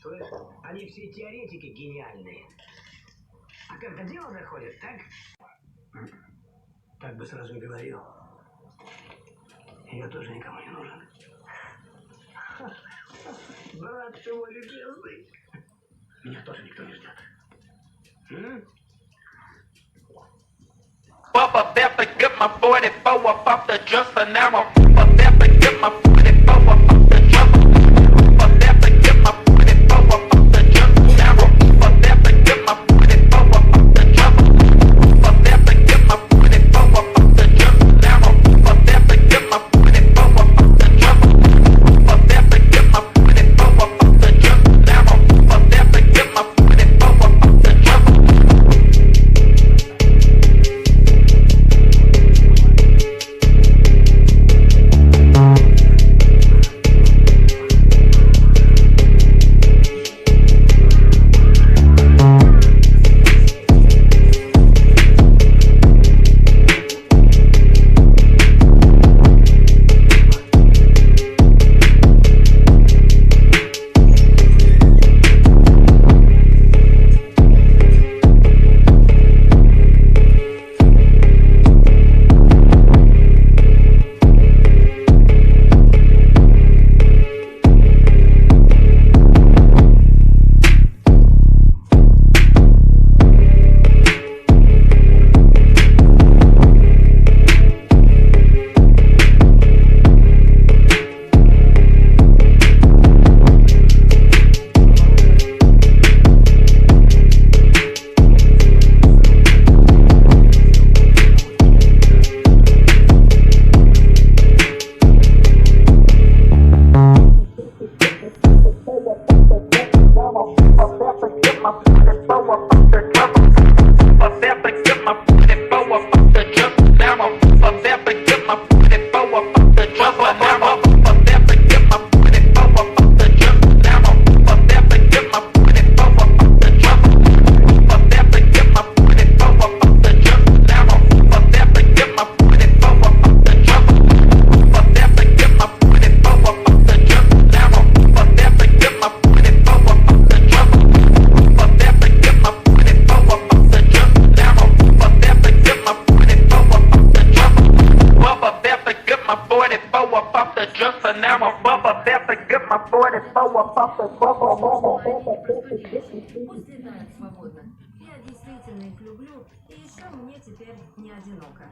Слышь, они все теоретики гениальные. А когда дело доходит, так? Так бы сразу и говорил. Я тоже никому не нужен. Брат ты мой любезный. Меня тоже никто не ждет. Bubba better get my 44 up off the just an arrow. Bubba better get my 44 up off the just. Bubba better get my 44 up off the just an arrow. Bubba better get my 44 up off the just. Bubba better get my 44 up off the just an arrow. Bubba better get my 44 up off the just. Bubba better get my 44 up off the just an arrow. Bubba better get my 44 up off the just. Пусть летают свободно. Я действительно их люблю, и еще мне теперь не одиноко.